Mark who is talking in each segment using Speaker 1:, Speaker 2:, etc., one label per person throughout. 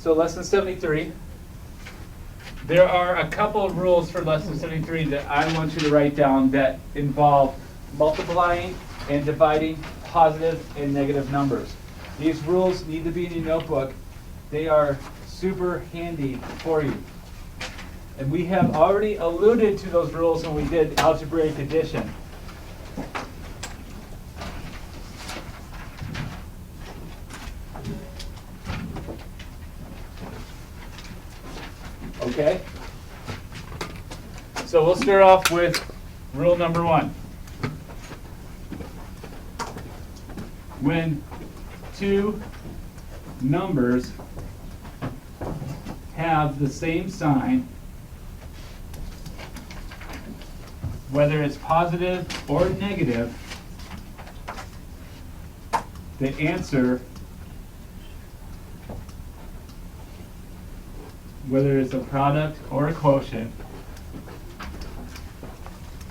Speaker 1: So lesson 73. There are a couple of rules for lesson 73 that I want you to write down that involve multiplying and dividing positive and negative numbers. These rules need to be in your notebook. They are super handy for you. And we have already alluded to those rules when we did algebraic addition. Okay? So we'll start off with rule number 1. When two numbers have the same sign, whether it's positive or negative, the answer, whether it's a product or a quotient,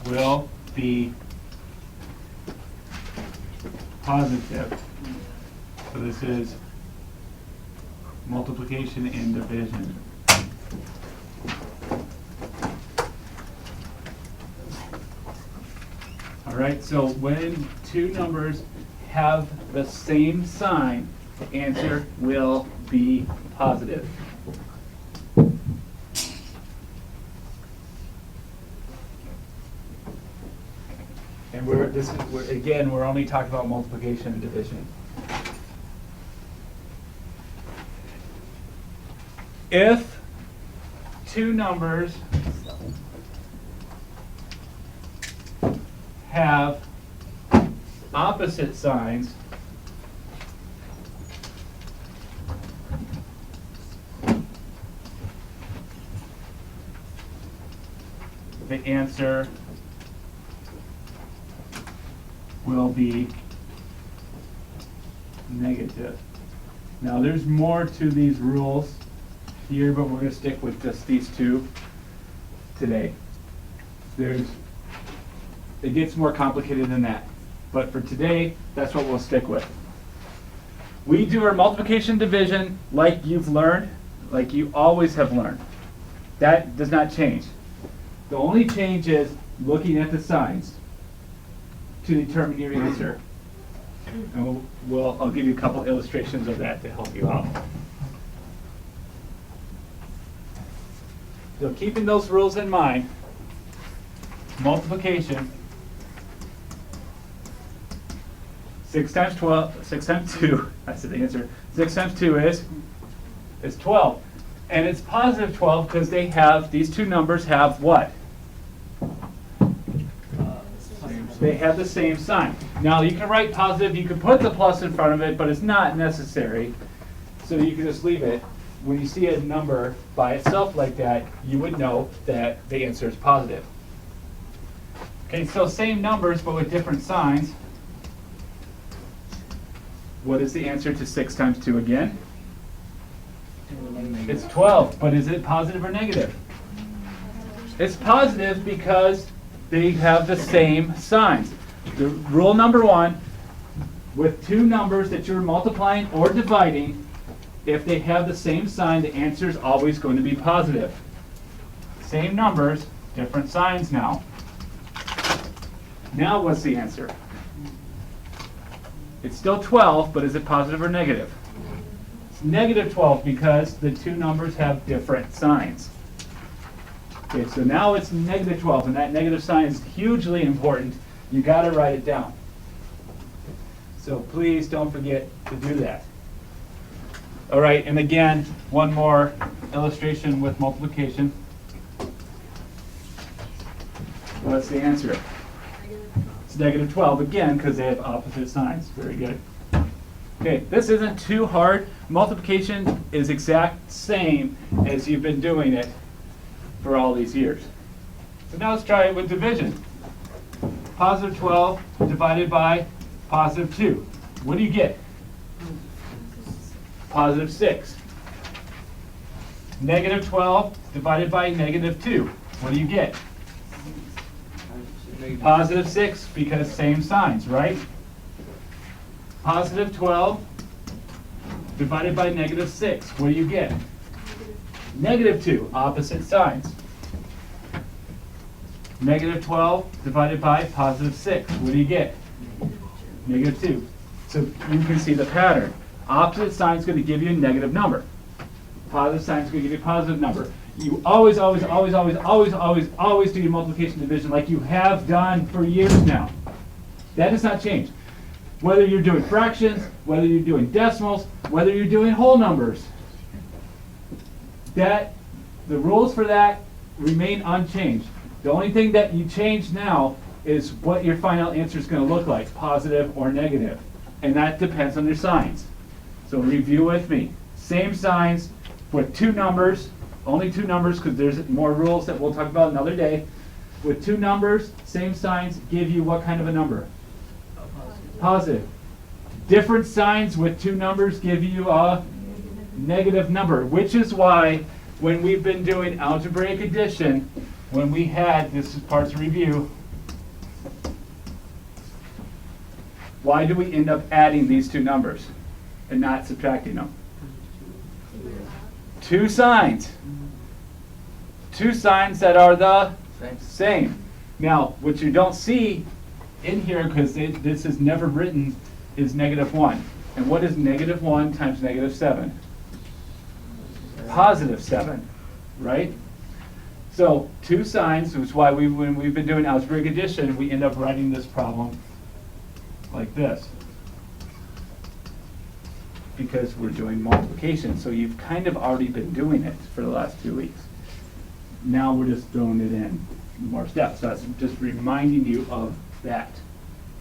Speaker 1: will be positive. So this is multiplication and division. All right, so when two numbers have the same sign, the answer will be positive. And we're only talking about multiplication and division. If two numbers have opposite signs, the answer will be negative. Now there's more to these rules here, but we're going to stick with just these two today. It gets more complicated than that, but for today, that's what we'll stick with. We do our multiplication division like you've learned, like you always have learned. That does not change. The only change is looking at the signs to determine your answer. And I'll give you a couple illustrations of that to help you out. So keeping those rules in mind, multiplication, 6 times 2, that's the answer. 6 times 2 is 12. And it's positive 12 because these two numbers have what? They have the same sign. Now you can write positive, you can put the plus in front of it, but it's not necessary. So you can just leave it. When you see a number by itself like that, you would know that the answer is positive. Okay, so same numbers but with different signs. What is the answer to 6 times 2 again? It's 12, but is it positive or negative? It's positive because they have the same signs. The rule number 1, with two numbers that you're multiplying or dividing, if they have the same sign, the answer is always going to be positive. Same numbers, different signs now. Now what's the answer? It's still 12, but is it positive or negative? It's negative 12 because the two numbers have different signs. Okay, so now it's negative 12, and that negative sign is hugely important. You got to write it down. So please don't forget to do that. All right, and again, one more illustration with multiplication. What's the answer? It's negative 12 again because they have opposite signs. Very good. Okay, this isn't too hard. Multiplication is exact same as you've been doing it for all these years. So now let's try it with division. Positive 12 divided by positive 2. What do you get? Positive 6. Negative 12 divided by negative 2. What do you get? Positive 6, because same signs, right? Positive 12 divided by negative 6. What do you get? Negative 2, opposite signs. Negative 12 divided by positive 6. What do you get? Negative 2. So you can see the pattern. Opposite sign is going to give you a negative number. Positive sign is going to give you a positive number. You always do your multiplication division like you have done for years now. That does not change. Whether you're doing fractions, whether you're doing decimals, whether you're doing whole numbers, the rules for that remain unchanged. The only thing that you change now is what your final answer is going to look like, positive or negative. And that depends on your signs. So review with me. Same signs with two numbers, only two numbers because there's more rules that we'll talk about another day. With two numbers, same signs give you what kind of a number? Positive. Different signs with two numbers give you a negative number, which is why when we've been doing algebraic addition, when we had, this is parts of review, why do we end up adding these two numbers and not subtracting them? Two signs. Two signs that are the same. Now, what you don't see in here, because this is never written, is negative 1. And what is negative 1 times negative 7? Positive 7, right? So two signs, which is why when we've been doing algebraic addition, we end up writing this problem like this. Because we're doing multiplication. So you've kind of already been doing it for the last 2 weeks. Now we're just throwing it in more steps. So that's just reminding you of that.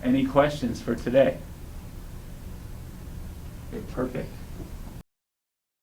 Speaker 1: Any questions for today? Okay, perfect.